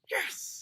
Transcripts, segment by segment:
Yes!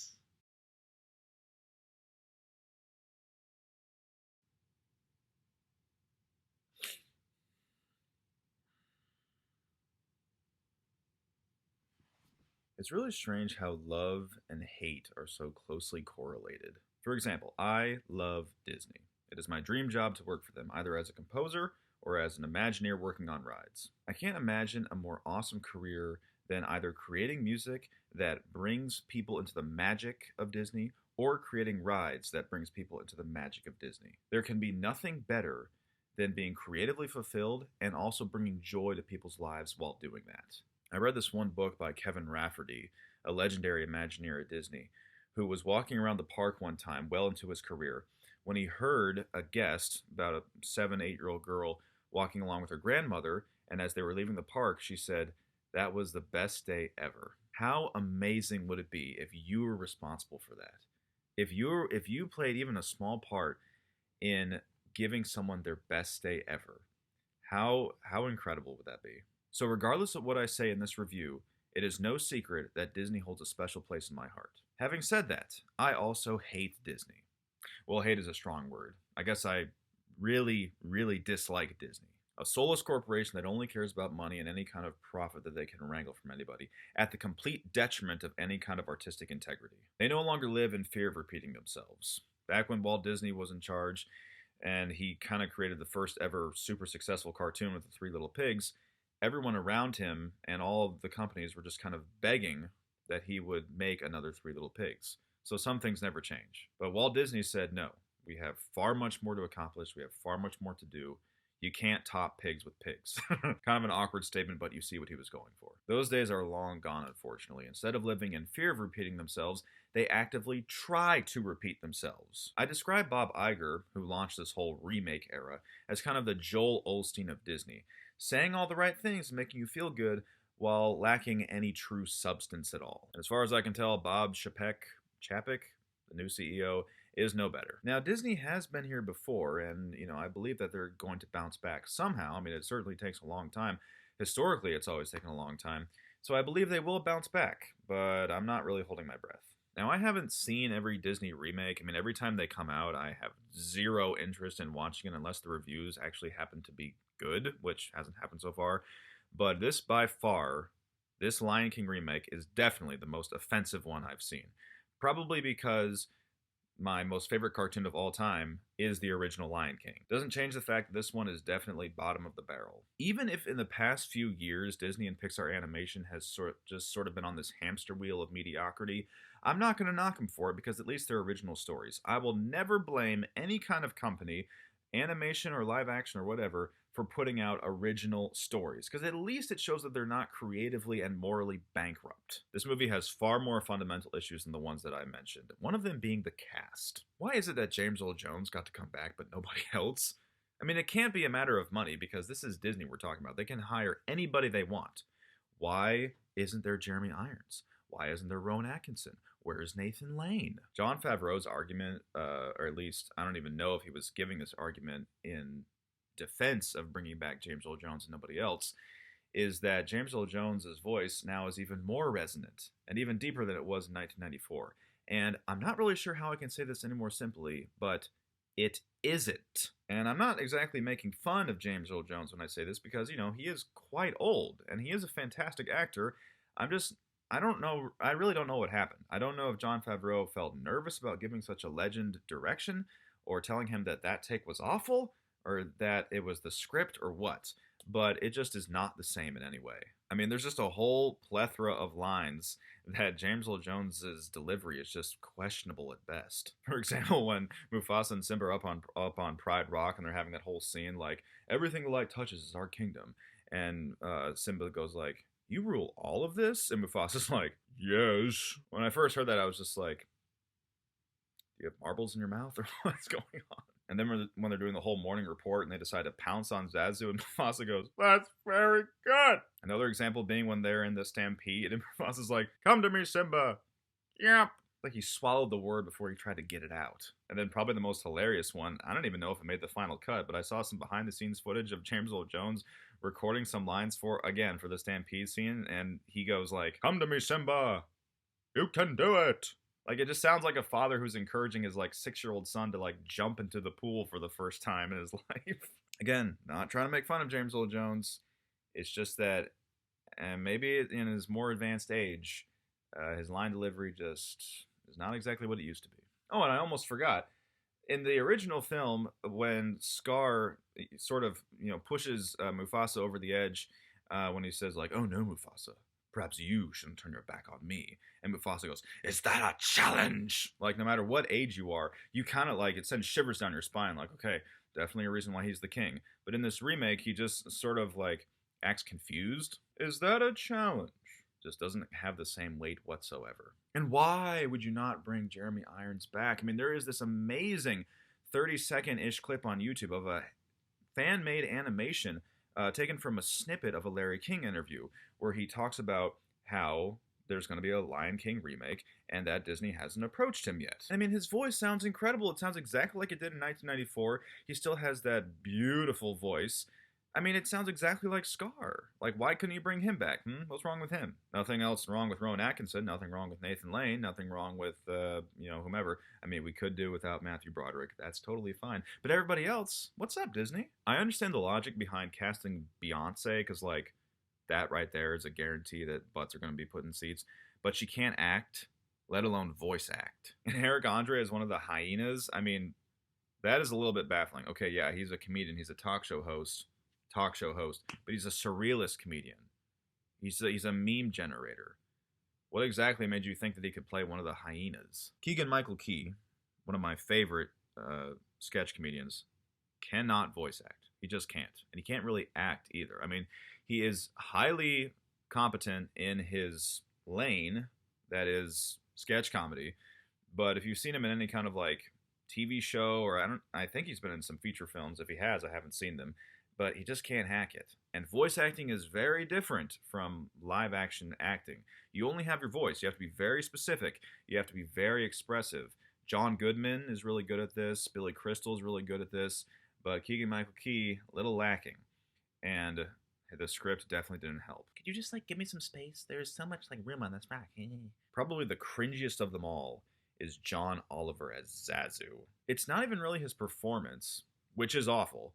It's really strange how love and hate are so closely correlated. For example, I love Disney. It is my dream job to work for them, either as a composer or as an Imagineer working on rides. I can't imagine a more awesome career than either creating music that brings people into the magic of Disney or creating rides that brings people into the magic of Disney. There can be nothing better than being creatively fulfilled and also bringing joy to people's lives while doing that. I read this one book by Kevin Rafferty, a legendary Imagineer at Disney, who was walking around the park one time, well into his career, when he heard a guest, about a 7, 8-year-old girl, walking along with her grandmother, and as they were leaving the park, she said, "That was the best day ever." How amazing would it be if you were responsible for that? If you played even a small part in giving someone their best day ever, how incredible would that be? So, regardless of what I say in this review, it is no secret that Disney holds a special place in my heart. Having said that, I also hate Disney. Well, hate is a strong word. I guess I really, really dislike Disney. A soulless corporation that only cares about money and any kind of profit that they can wrangle from anybody, at the complete detriment of any kind of artistic integrity. They no longer live in fear of repeating themselves. Back when Walt Disney was in charge, and he kind of created the first ever super successful cartoon with the Three Little Pigs, everyone around him and all of the companies were just kind of begging that he would make another Three Little Pigs. So some things never change. But Walt Disney said, no, we have far much more to accomplish. We have far much more to do. You can't top pigs with pigs. Kind of an awkward statement, but you see what he was going for. Those days are long gone, unfortunately. Instead of living in fear of repeating themselves, they actively try to repeat themselves. I describe Bob Iger, who launched this whole remake era, as kind of the Joel Osteen of Disney, saying all the right things and making you feel good while lacking any true substance at all. As far as I can tell, Bob Chapek, the new CEO, is no better. Now, Disney has been here before, and I believe that they're going to bounce back somehow. I mean, it certainly takes a long time. Historically, it's always taken a long time. So I believe they will bounce back, but I'm not really holding my breath. Now, I haven't seen every Disney remake. I mean, every time they come out, I have zero interest in watching it unless the reviews actually happen to be good, which hasn't happened so far. But this, by far, this Lion King remake is definitely the most offensive one I've seen. Probably because my most favorite cartoon of all time is the original Lion King. Doesn't change the fact that this one is definitely bottom of the barrel. Even if in the past few years Disney and Pixar animation has sort of been on this hamster wheel of mediocrity, I'm not going to knock them for it because at least they're original stories. I will never blame any kind of company, animation or live action or whatever, for putting out original stories, because at least it shows that they're not creatively and morally bankrupt. This movie has far more fundamental issues than the ones that I mentioned, one of them being the cast. Why is it that James Earl Jones got to come back but nobody else? I mean, it can't be a matter of money because this is Disney we're talking about. They can hire anybody they want. Why isn't there Jeremy Irons? Why isn't there Rowan Atkinson? Where's Nathan Lane? Jon Favreau's argument, or at least I don't even know if he was giving this argument in defense of bringing back James Earl Jones and nobody else, is that James Earl Jones's voice now is even more resonant and even deeper than it was in 1994. And I'm not really sure how I can say this any more simply, but it isn't. And I'm not exactly making fun of James Earl Jones when I say this because, he is quite old and he is a fantastic actor. I don't know. I really don't know what happened. I don't know if Jon Favreau felt nervous about giving such a legend direction or telling him that take was awful or that it was the script or what. But it just is not the same in any way. I mean, there's just a whole plethora of lines that James Earl Jones's delivery is just questionable at best. For example, when Mufasa and Simba are up on Pride Rock and they're having that whole scene like, everything the light touches is our kingdom. And Simba goes like, you rule all of this? And Mufasa's like, yes. When I first heard that, I was just like, do you have marbles in your mouth or what's going on? And then when they're doing the whole morning report and they decide to pounce on Zazu, and Mufasa goes, that's very good. Another example being when they're in the stampede and Mufasa's like, come to me, Simba. Yep. Like he swallowed the word before he tried to get it out. And then probably the most hilarious one, I don't even know if it made the final cut, but I saw some behind the scenes footage of James Earl Jones recording some lines for the Stampede scene, and he goes like, "Come to me, Simba, you can do it." Like, it just sounds like a father who's encouraging his like 6-year-old son to like jump into the pool for the first time in his life. Again, not trying to make fun of James Earl Jones. It's just that, and maybe in his more advanced age, his line delivery just is not exactly what it used to be. Oh, and I almost forgot. In the original film, when Scar sort of pushes Mufasa over the edge, when he says like, "Oh no, Mufasa, perhaps you shouldn't turn your back on me," and Mufasa goes, "Is that a challenge?" Like, no matter what age you are, you kind of like, it sends shivers down your spine. Like, okay, definitely a reason why he's the king. But in this remake, he just sort of like acts confused. Is that a challenge? Just doesn't have the same weight whatsoever. And why would you not bring Jeremy Irons back? I mean, there is this amazing 30-second-ish clip on YouTube of a fan-made animation taken from a snippet of a Larry King interview where he talks about how there's going to be a Lion King remake and that Disney hasn't approached him yet. I mean, his voice sounds incredible. It sounds exactly like it did in 1994. He still has that beautiful voice. I mean, it sounds exactly like Scar. Like, why couldn't you bring him back? What's wrong with him? Nothing else wrong with Rowan Atkinson. Nothing wrong with Nathan Lane. Nothing wrong with, whomever. I mean, we could do without Matthew Broderick. That's totally fine. But everybody else, what's up, Disney? I understand the logic behind casting Beyonce, because, like, that right there is a guarantee that butts are going to be put in seats. But she can't act, let alone voice act. And Eric Andre is one of the hyenas. I mean, that is a little bit baffling. Okay, yeah, he's a comedian. He's a talk show host, but he's a surrealist comedian. He's a meme generator. What exactly made you think that he could play one of the hyenas? Keegan-Michael Key, one of my favorite sketch comedians, cannot voice act. He just can't. And he can't really act either. I mean, he is highly competent in his lane, that is sketch comedy, but if you've seen him in any kind of like TV show, or I think he's been in some feature films. If he has, I haven't seen them. But he just can't hack it. And voice acting is very different from live action acting. You only have your voice. You have to be very specific. You have to be very expressive. John Goodman is really good at this. Billy Crystal is really good at this. But Keegan-Michael Key, a little lacking. And the script definitely didn't help. Could you just, like, give me some space? There's so much, like, room on this rack. Probably the cringiest of them all is John Oliver as Zazu. It's not even really his performance, which is awful,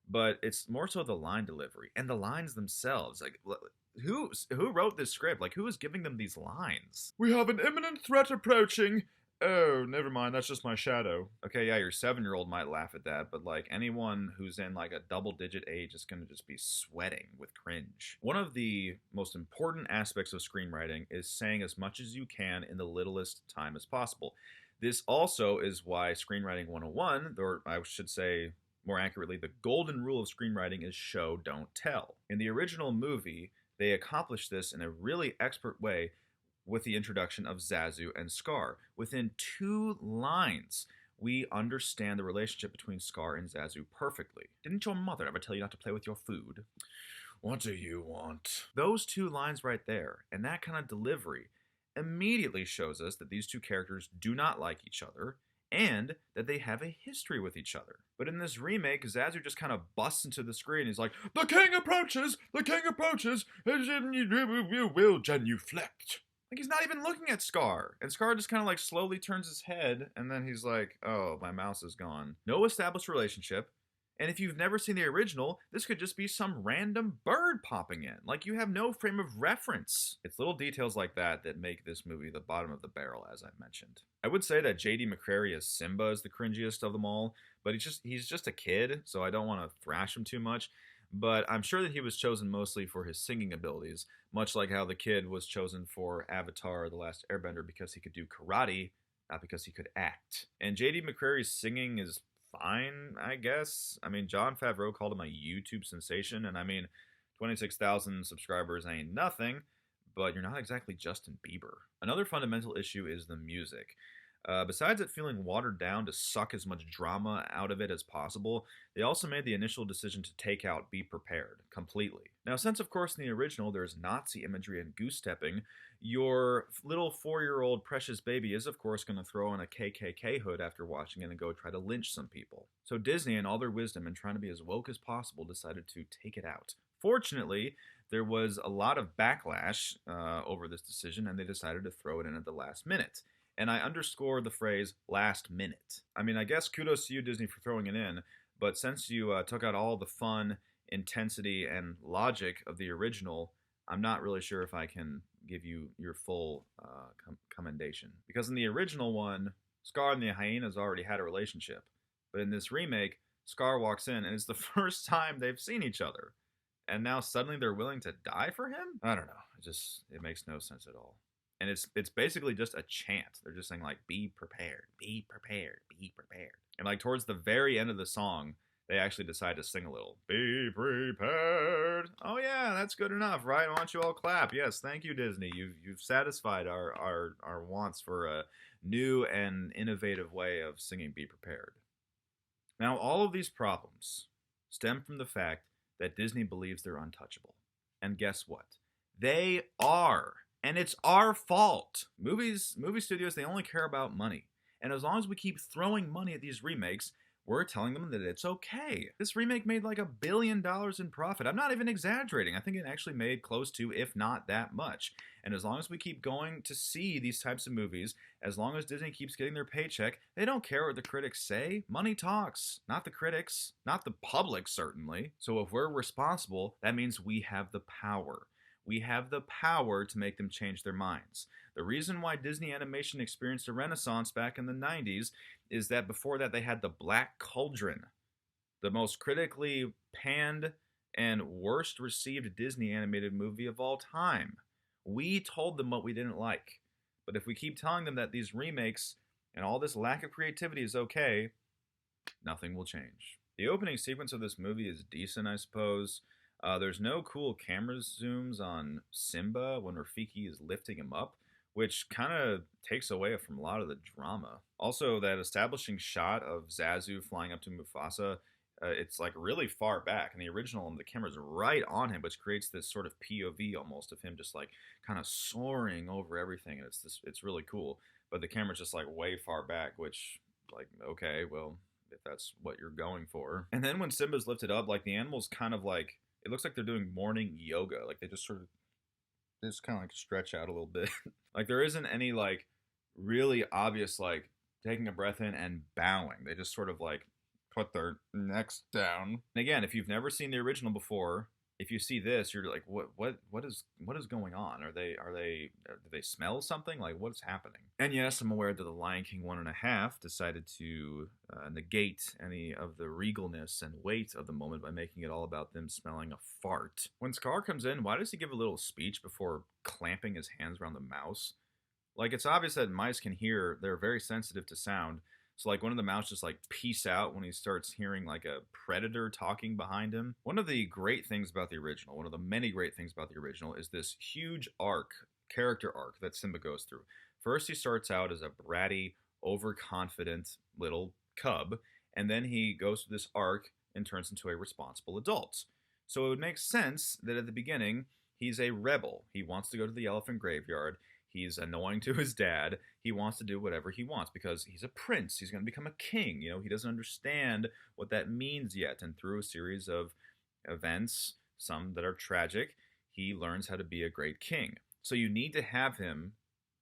but it's more so the line delivery and the lines themselves. Like, who wrote this script? Like, who is giving them these lines? "We have an imminent threat approaching." Oh, never mind, that's just my shadow. Okay, yeah, your 7-year-old might laugh at that, but like anyone who's in like a double-digit age is going to just be sweating with cringe. One of the most important aspects of screenwriting is saying as much as you can in the littlest time as possible. This also is why Screenwriting 101, or I should say more accurately, the golden rule of screenwriting is show, don't tell. In the original movie, they accomplished this in a really expert way with the introduction of Zazu and Scar. Within 2 lines, we understand the relationship between Scar and Zazu perfectly. "Didn't your mother ever tell you not to play with your food? What do you want?" Those 2 lines right there, and that kind of delivery, immediately shows us that these 2 characters do not like each other, and that they have a history with each other. But in this remake, Zazu just kind of busts into the screen. He's like, "The king approaches! The king approaches! You will genuflect." Like, he's not even looking at Scar. And Scar just kind of like slowly turns his head, and then he's like, "Oh, my mouse is gone." No established relationship. And if you've never seen the original, this could just be some random bird popping in. Like, you have no frame of reference. It's little details like that that make this movie the bottom of the barrel, as I mentioned. I would say that J.D. McCrary as Simba is the cringiest of them all, but he's just a kid, so I don't want to thrash him too much. But I'm sure that he was chosen mostly for his singing abilities, much like how the kid was chosen for Avatar: The Last Airbender because he could do karate, not because he could act. And J.D. McCrary's singing is fine, I guess. I mean, Jon Favreau called him a YouTube sensation, and I mean, 26,000 subscribers ain't nothing, but you're not exactly Justin Bieber. Another fundamental issue is the music. Besides it feeling watered down to suck as much drama out of it as possible, they also made the initial decision to take out "Be Prepared" completely. Now, since of course in the original there's Nazi imagery and goose-stepping, your little 4-year-old precious baby is of course going to throw on a KKK hood after watching it and go try to lynch some people. So Disney, in all their wisdom and trying to be as woke as possible, decided to take it out Fortunately, there was a lot of backlash over this decision, and they decided to throw it in at the last minute. And I underscore the phrase last minute. I mean, I guess kudos to you, Disney, for throwing it in, but since you took out all the fun, intensity, and logic of the original, I'm not really sure if I can give you your full commendation. Because in the original one, Scar and the hyenas already had a relationship. But in this remake, Scar walks in and it's the first time they've seen each other. And now suddenly they're willing to die for him? I don't know. It makes no sense at all. And it's basically just a chant. They're just saying like, be prepared, be prepared, be prepared. And like towards the very end of the song, they actually decide to sing a little. Be prepared. Oh yeah, that's good enough, right? Why don't you all clap? Yes, thank you, Disney. You've satisfied our wants for a new and innovative way of singing Be Prepared. Now, all of these problems stem from the fact that Disney believes they're untouchable. And guess what? They are. And it's our fault. Movie studios, they only care about money. And as long as we keep throwing money at these remakes, we're telling them that it's okay. This remake made like $1 billion in profit. I'm not even exaggerating. I think it actually made close to, if not that much. And as long as we keep going to see these types of movies, as long as Disney keeps getting their paycheck, they don't care what the critics say. Money talks, not the critics, not the public, certainly. So if we're responsible, that means we have the power. We have the power to make them change their minds. The reason why Disney animation experienced a renaissance back in the 90s is that before that they had the Black Cauldron, the most critically panned and worst received Disney animated movie of all time. We told them what we didn't like. But if we keep telling them that these remakes and all this lack of creativity is okay, nothing will change. The opening sequence of this movie is decent, I suppose. There's no cool camera zooms on Simba when Rafiki is lifting him up, which kind of takes away from a lot of the drama. Also, that establishing shot of Zazu flying up to Mufasa, it's like really far back. In the original, the camera's right on him, which creates this sort of POV almost of him just like kind of soaring over everything, and it's really cool. But the camera's just like way far back, which like okay, well if that's what you're going for. And then when Simba's lifted up, like the animal's kind of like it looks like they're doing morning yoga. Like they just kind of like stretch out a little bit. Like there isn't any like really obvious like taking a breath in and bowing. They just sort of like put their necks down. And again, if you've never seen the original before, if you see this, you're like, what is going on? Do they smell something? Like what's happening? And yes, I'm aware that the Lion King 1.5 decided to negate any of the regalness and weight of the moment by making it all about them smelling a fart. When Scar comes in, why does he give a little speech before clamping his hands around the mouse? Like it's obvious that mice can hear; they're very sensitive to sound. So like one of the mouse just like peace out when he starts hearing like a predator talking behind him. One of the great things about the original, one of the many great things about the original is this huge character arc that Simba goes through. First he starts out as a bratty, overconfident little cub, and then he goes through this arc and turns into a responsible adult. So it would make sense that at the beginning he's a rebel. He wants to go to the elephant graveyard. He's annoying to his dad. He wants to do whatever he wants because he's a prince. He's going to become a king. You know, he doesn't understand what that means yet. And through a series of events, some that are tragic, he learns how to be a great king. So you need to have him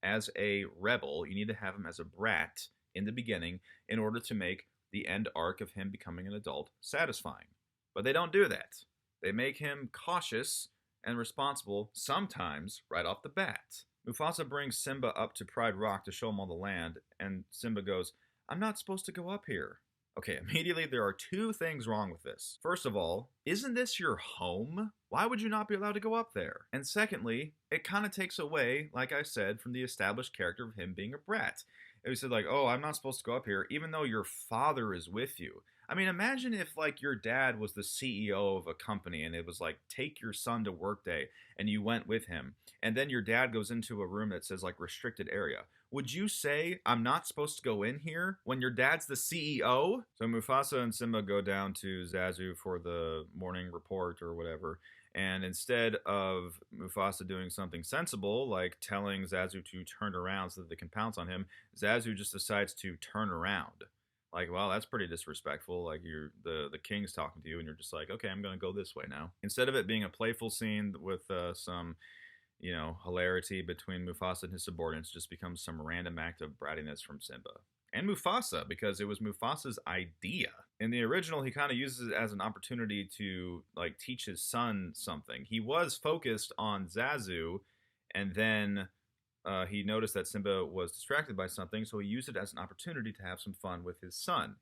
as a rebel. You need to have him as a brat in the beginning in order to make the end arc of him becoming an adult satisfying. But they don't do that. They make him cautious and responsible sometimes right off the bat. Mufasa brings Simba up to Pride Rock to show him all the land, and Simba goes, I'm not supposed to go up here. Okay, immediately there are two things wrong with this. First of all, isn't this your home? Why would you not be allowed to go up there? And secondly, it kind of takes away, like I said, from the established character of him being a brat. And he said like, oh, I'm not supposed to go up here, even though your father is with you. I mean, imagine if like your dad was the CEO of a company and it was like, take your son to work day and you went with him. And then your dad goes into a room that says like restricted area. Would you say, I'm not supposed to go in here when your dad's the CEO? So Mufasa and Simba go down to Zazu for the morning report or whatever. And instead of Mufasa doing something sensible, like telling Zazu to turn around so that they can pounce on him, Zazu just decides to turn around. Like, well, that's pretty disrespectful. Like, you're the king's talking to you, and you're just like, okay, I'm gonna go this way now. Instead of it being a playful scene with some, hilarity between Mufasa and his subordinates, just becomes some random act of brattiness from Simba and Mufasa because it was Mufasa's idea. In the original, he kind of uses it as an opportunity to like teach his son something. He was focused on Zazu, and then he noticed that Simba was distracted by something, so he used it as an opportunity to have some fun with his son.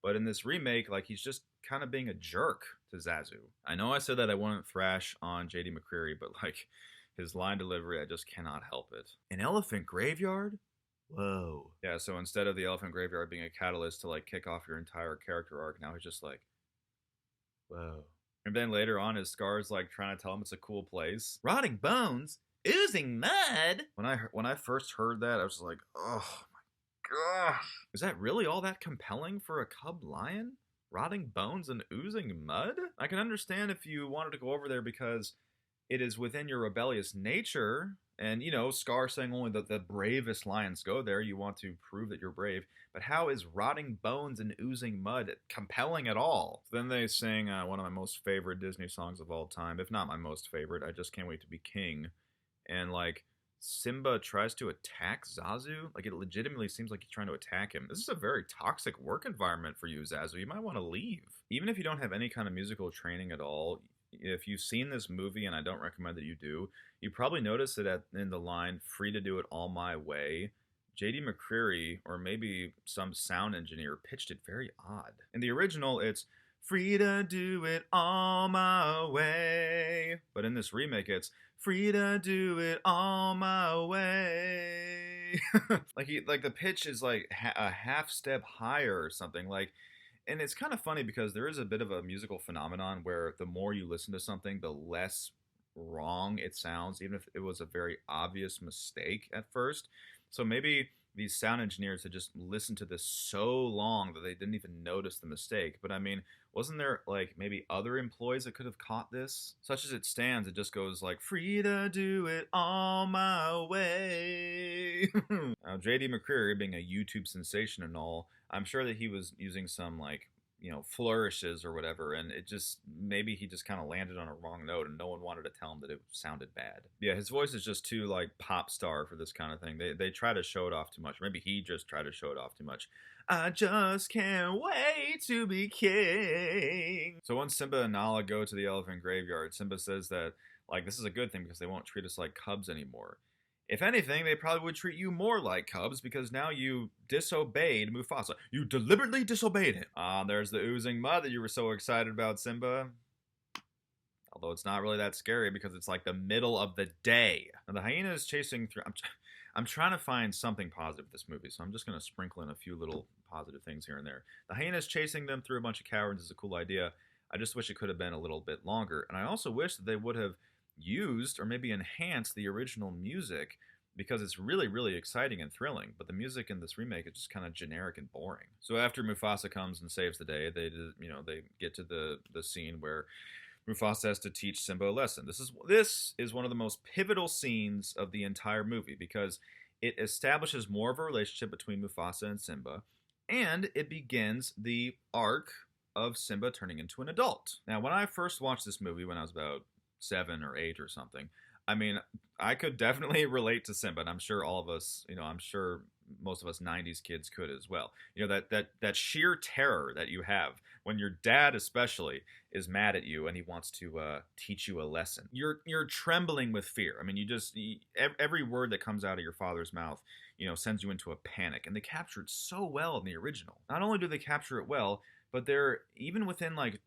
But in this remake, like he's just kind of being a jerk to Zazu. I know I said that I wouldn't thrash on J.D. McCreary, but like his line delivery, I just cannot help it. An elephant graveyard? Whoa. Yeah, so instead of the elephant graveyard being a catalyst to like kick off your entire character arc, now he's just like, whoa. And then later on, his Scar's like trying to tell him it's a cool place. Rotting bones? Oozing mud. When I first heard that, I was like, oh my gosh. Is that really all that compelling for a cub lion? Rotting bones and oozing mud? I can understand if you wanted to go over there because it is within your rebellious nature. And, Scar saying only that the bravest lions go there. You want to prove that you're brave. But how is rotting bones and oozing mud compelling at all? Then they sing one of my most favorite Disney songs of all time. If not my most favorite, I Just Can't Wait to Be King. And like Simba tries to attack Zazu. Like it legitimately seems like he's trying to attack him. This is a very toxic work environment for you, Zazu. You might want to leave. Even if you don't have any kind of musical training at all, if you've seen this movie, and I don't recommend that you do, you probably notice that in the line, free to do it all my way, J.D. McCreary, or maybe some sound engineer, pitched it very odd. In the original, it's free to do it all my way. But in this remake, it's free to do it all my way. like the pitch is like a half step higher or something. And it's kind of funny because there is a bit of a musical phenomenon where the more you listen to something, the less wrong it sounds, even if it was a very obvious mistake at first. So maybe these sound engineers had just listened to this so long that they didn't even notice the mistake. But I mean, wasn't there like maybe other employees that could have caught this? Such as it stands, it just goes like, free to do it all my way. Now, J.D. McCreary, being a YouTube sensation and all, I'm sure that he was using some like, flourishes or whatever, and maybe he just kind of landed on a wrong note and no one wanted to tell him that it sounded bad. Yeah, his voice is just too like pop star for this kind of thing. They try to show it off too much. Maybe he just tried to show it off too much. I just can't wait to be king. So once Simba and Nala go to the elephant graveyard, Simba says that like this is a good thing because they won't treat us like cubs anymore. If anything, they probably would treat you more like cubs because now you disobeyed Mufasa. You deliberately disobeyed him. There's the oozing mud that you were so excited about, Simba. Although it's not really that scary because it's like the middle of the day. Now the hyena is chasing through... I'm trying to find something positive with this movie, so I'm just going to sprinkle in a few little positive things here and there. The hyena is chasing them through a bunch of caverns is a cool idea. I just wish it could have been a little bit longer. And I also wish that they would have used or maybe enhanced the original music because it's really, really exciting and thrilling. But the music in this remake is just kind of generic and boring. So after Mufasa comes and saves the day, they get to the scene where Mufasa has to teach Simba a lesson. This is one of the most pivotal scenes of the entire movie because it establishes more of a relationship between Mufasa and Simba, and it begins the arc of Simba turning into an adult. Now, when I first watched this movie when I was about 7 or 8 or something, I mean, I could definitely relate to Simba, and I'm sure all of us, I'm sure most of us 90s kids could as well. That sheer terror that you have when your dad especially is mad at you and he wants to teach you a lesson. You're trembling with fear. I mean, every word that comes out of your father's mouth, sends you into a panic. And they capture it so well in the original. Not only do they capture it well, but they're even within like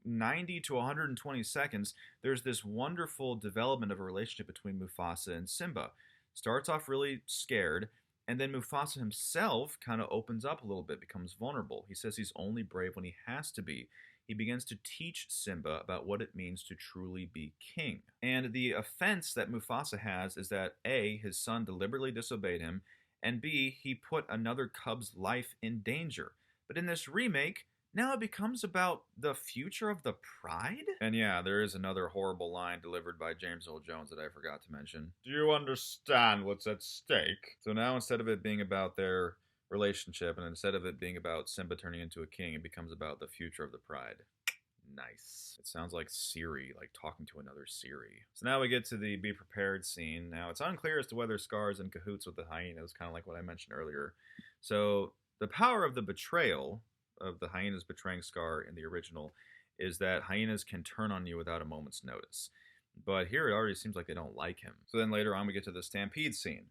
90 to 120 seconds, there's this wonderful development of a relationship between Mufasa and Simba. Starts off really scared, and then Mufasa himself kind of opens up a little bit, becomes vulnerable. He says he's only brave when he has to be. He begins to teach Simba about what it means to truly be king. And the offense that Mufasa has is that A, his son deliberately disobeyed him, and B, he put another cub's life in danger. But in this remake, now it becomes about the future of the pride? And yeah, there is another horrible line delivered by James Earl Jones that I forgot to mention. Do you understand what's at stake? So now instead of it being about their relationship, and instead of it being about Simba turning into a king, it becomes about the future of the pride. Nice. It sounds like Siri, like talking to another Siri. So now we get to the be prepared scene. Now it's unclear as to whether Scar's in cahoots with the hyenas, kind of like what I mentioned earlier. So the power of the betrayal of the hyenas betraying Scar in the original is that hyenas can turn on you without a moment's notice. But here it already seems like they don't like him. So then later on we get to the stampede scene.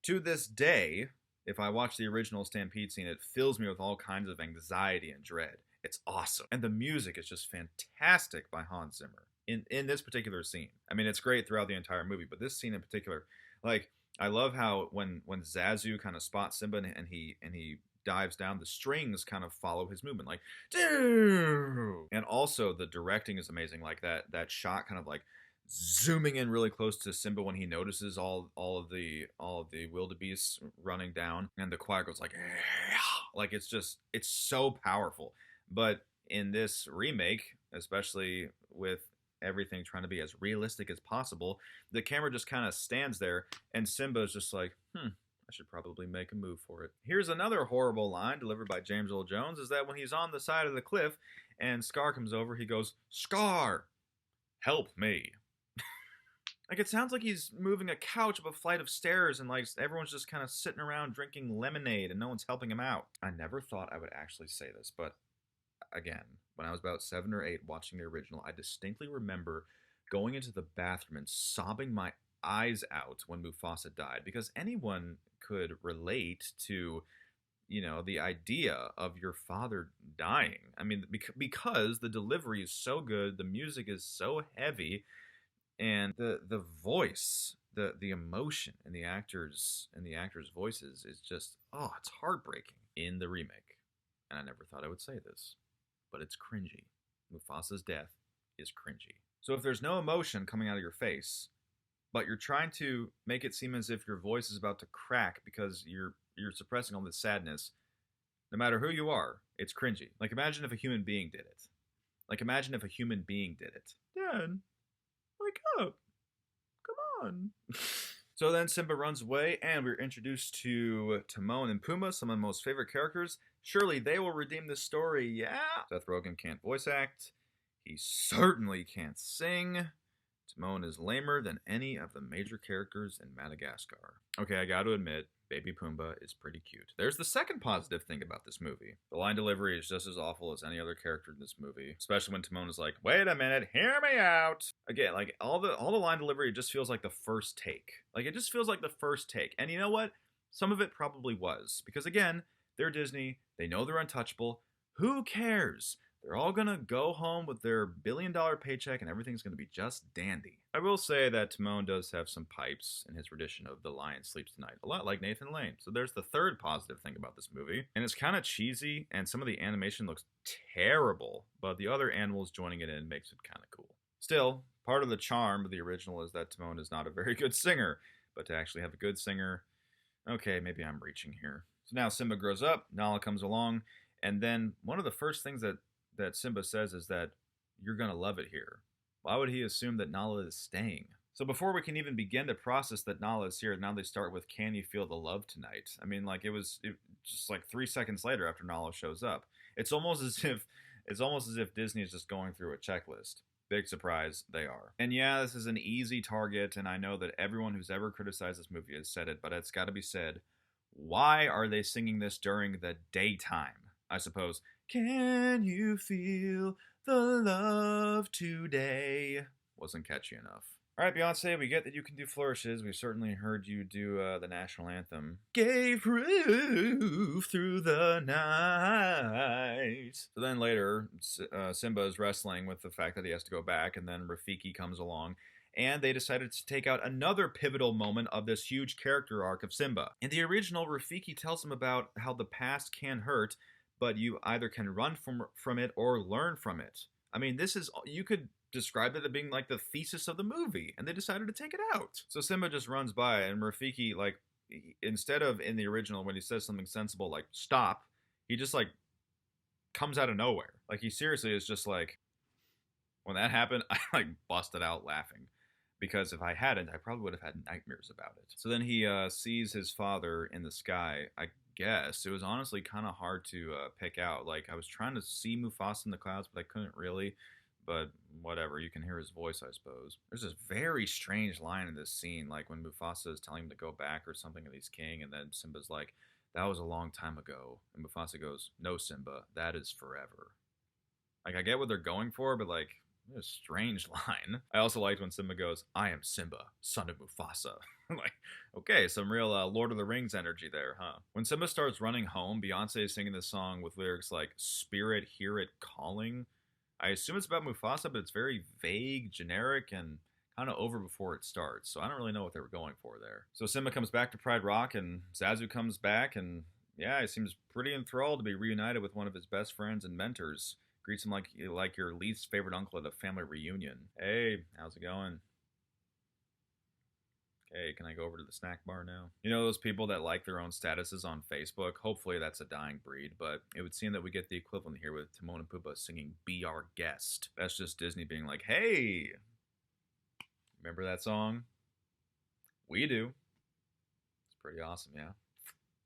To this day, if I watch the original stampede scene, it fills me with all kinds of anxiety and dread. It's awesome. And the music is just fantastic by Hans Zimmer in this particular scene. I mean, it's great throughout the entire movie, but this scene in particular, like, I love how when Zazu kind of spots Simba and he dives down, the strings kind of follow his movement, like, doo! And also the directing is amazing. Like that shot kind of like zooming in really close to Simba when he notices all of the wildebeests running down, and the choir goes like it's so powerful. But in this remake, especially with everything trying to be as realistic as possible, the camera just kind of stands there, and Simba's just like, I should probably make a move for it. Here's another horrible line delivered by James Earl Jones, is that when he's on the side of the cliff and Scar comes over, he goes, "Scar, help me." Like, it sounds like he's moving a couch up a flight of stairs and, like, everyone's just kind of sitting around drinking lemonade and no one's helping him out. I never thought I would actually say this, but again, when I was about 7 or 8 watching the original, I distinctly remember going into the bathroom and sobbing my eyes out when Mufasa died, because anyone could relate to, the idea of your father dying. I mean, because the delivery is so good, the music is so heavy, and the voice, the emotion in the actors' voices is just, it's heartbreaking in the remake. And I never thought I would say this, but it's cringy. Mufasa's death is cringy. So if there's no emotion coming out of your face, but you're trying to make it seem as if your voice is about to crack because you're suppressing all this sadness, no matter who you are, it's cringy. Like, imagine if a human being did it. Dad, wake up. Come on. So then Simba runs away, and we're introduced to Timon and Pumbaa, some of my most favorite characters. Surely they will redeem this story, yeah? Seth Rogen can't voice act. He certainly can't sing. Timon is lamer than any of the major characters in Madagascar. Okay, I gotta admit, Baby Pumbaa is pretty cute. There's the second positive thing about this movie. The line delivery is just as awful as any other character in this movie, especially when Timon is like, "Wait a minute, hear me out." Again, like, all the line delivery just feels like the first take. Like, it just feels like the first take. And you know what? Some of it probably was, because again, they're Disney. They know they're untouchable. Who cares? They're all gonna go home with their billion-dollar paycheck and everything's gonna be just dandy. I will say that Timon does have some pipes in his rendition of The Lion Sleeps Tonight, a lot like Nathan Lane. So there's the third positive thing about this movie. And it's kind of cheesy, and some of the animation looks terrible, but the other animals joining it in makes it kind of cool. Still, part of the charm of the original is that Timon is not a very good singer, but to actually have a good singer, okay, maybe I'm reaching here. So now Simba grows up, Nala comes along, and then one of the first things that Simba says is that you're going to love it here. Why would he assume that Nala is staying? So before we can even begin to process that Nala is here, now they start with, "Can you feel the love tonight?" I mean, like, it just like 3 seconds later after Nala shows up. It's almost as if Disney is just going through a checklist. Big surprise, they are. And yeah, this is an easy target, and I know that everyone who's ever criticized this movie has said it, but it's got to be said. Why are they singing this during the daytime? I suppose. Can you feel the love today? Wasn't catchy enough. All right, Beyonce, we get that you can do flourishes. We've certainly heard you do the national anthem. Gave proof through the night. So then later, Simba is wrestling with the fact that he has to go back, and then Rafiki comes along, and they decided to take out another pivotal moment of this huge character arc of Simba. In the original, Rafiki tells him about how the past can hurt, but you either can run from it or learn from it. I mean, you could describe it as being like the thesis of the movie, and they decided to take it out. So Simba just runs by, and Rafiki, like, instead of in the original when he says something sensible like "stop," he just like comes out of nowhere. Like, he seriously is just like, when that happened, I like busted out laughing. Because if I hadn't, I probably would have had nightmares about it. So then he sees his father in the sky. I guess. It was honestly kind of hard to pick out. Like, I was trying to see Mufasa in the clouds, but I couldn't really. But whatever, you can hear his voice, I suppose. There's this very strange line in this scene, like when Mufasa is telling him to go back or something, and he's king, and then Simba's like, "That was a long time ago," and Mufasa goes, "No, Simba, that is forever." Like, I get what they're going for, but like, what a strange line. I also liked when Simba goes, "I am Simba, son of Mufasa." Like, okay, some real Lord of the Rings energy there, huh? When Simba starts running home, Beyonce is singing this song with lyrics like, "Spirit, hear it calling." I assume it's about Mufasa, but it's very vague, generic, and kind of over before it starts. So I don't really know what they were going for there. So Simba comes back to Pride Rock, and Zazu comes back, and yeah, he seems pretty enthralled to be reunited with one of his best friends and mentors. Greets him like your least favorite uncle at a family reunion. "Hey, how's it going? Okay, can I go over to the snack bar now?" You know those people that like their own statuses on Facebook? Hopefully that's a dying breed, but it would seem that we get the equivalent here with Timon and Pumbaa singing "Be Our Guest." That's just Disney being like, "Hey, remember that song? We do." It's pretty awesome, yeah.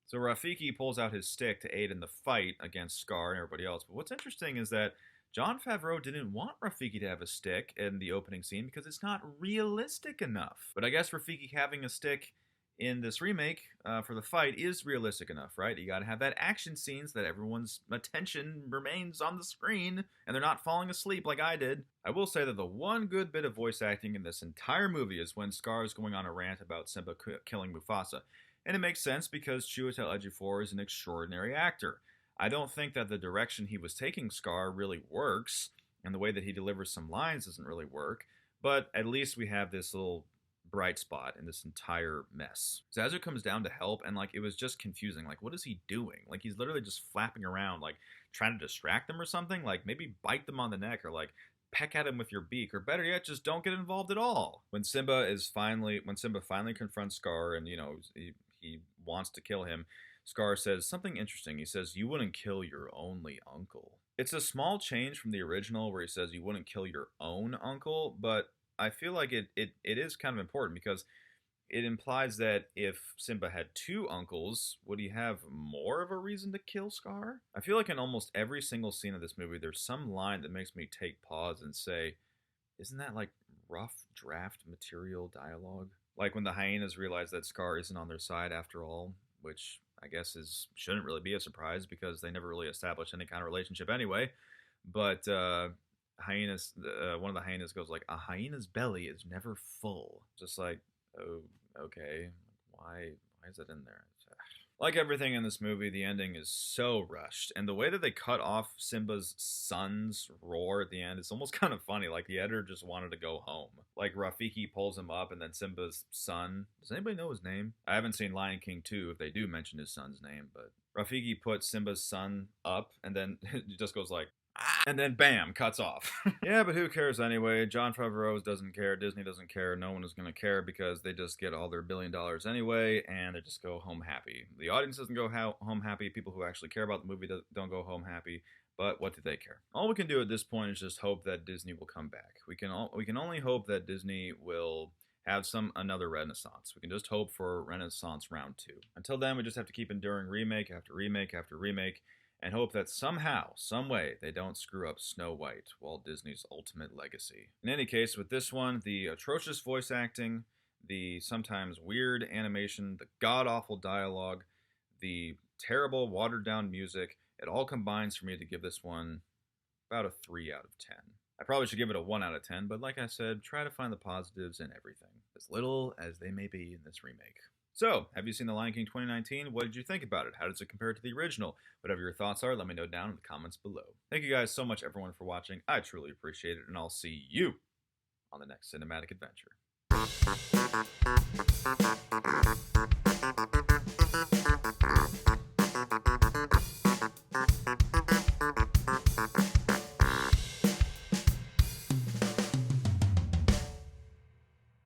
So Rafiki pulls out his stick to aid in the fight against Scar and everybody else. But what's interesting is that Jon Favreau didn't want Rafiki to have a stick in the opening scene because it's not realistic enough. But I guess Rafiki having a stick in this remake for the fight is realistic enough, right? You got to have that action scene so that everyone's attention remains on the screen and they're not falling asleep like I did. I will say that the one good bit of voice acting in this entire movie is when Scar is going on a rant about Simba killing Mufasa. And it makes sense because Chiwetel Ejiofor is an extraordinary actor. I don't think that the direction he was taking Scar really works, and the way that he delivers some lines doesn't really work, but at least we have this little bright spot in this entire mess. Zazu comes down to help, and like, it was just confusing. Like, what is he doing? Like, he's literally just flapping around, like trying to distract them or something. Like, maybe bite them on the neck, or like peck at him with your beak, or better yet, just don't get involved at all. When Simba finally confronts Scar, and he wants to kill him, Scar says something interesting. He says, "You wouldn't kill your only uncle." It's a small change from the original where he says you wouldn't kill your own uncle, but I feel like it is kind of important because it implies that if Simba had two uncles, would he have more of a reason to kill Scar? I feel like in almost every single scene of this movie, there's some line that makes me take pause and say, isn't that like rough draft material dialogue? Like when the hyenas realize that Scar isn't on their side after all, which I guess shouldn't really be a surprise because they never really established any kind of relationship anyway. But hyenas, one of the hyenas goes like, "A hyena's belly is never full." Just like, oh, okay, why is it in there? Like everything in this movie, the ending is so rushed, and the way that they cut off Simba's son's roar at the end is almost kind of funny. Like the editor just wanted to go home. Like Rafiki pulls him up, and then Simba's son. Does anybody know his name? I haven't seen Lion King 2 if they do mention his son's name, but Rafiki puts Simba's son up, and then it just goes like, and then bam, cuts off. Yeah, but who cares anyway? Jon Favreau doesn't care. Disney doesn't care. No one is going to care because they just get all their $1 billion anyway, and they just go home happy. The audience doesn't go home happy. People who actually care about the movie don't go home happy. But what do they care? All we can do at this point is just hope that Disney will come back. We can only hope that Disney will have another renaissance. We can just hope for Renaissance Round 2. Until then, we just have to keep enduring remake after remake after remake, and hope that somehow, some way, they don't screw up Snow White, Walt Disney's ultimate legacy. In any case, with this one, the atrocious voice acting, the sometimes weird animation, the god-awful dialogue, the terrible watered-down music, it all combines for me to give this one about a 3 out of 10. I probably should give it a 1 out of 10, but like I said, try to find the positives in everything, as little as they may be in this remake. So, have you seen The Lion King 2019? What did you think about it? How does it compare to the original? Whatever your thoughts are, let me know down in the comments below. Thank you guys so much, everyone, for watching. I truly appreciate it, and I'll see you on the next cinematic adventure.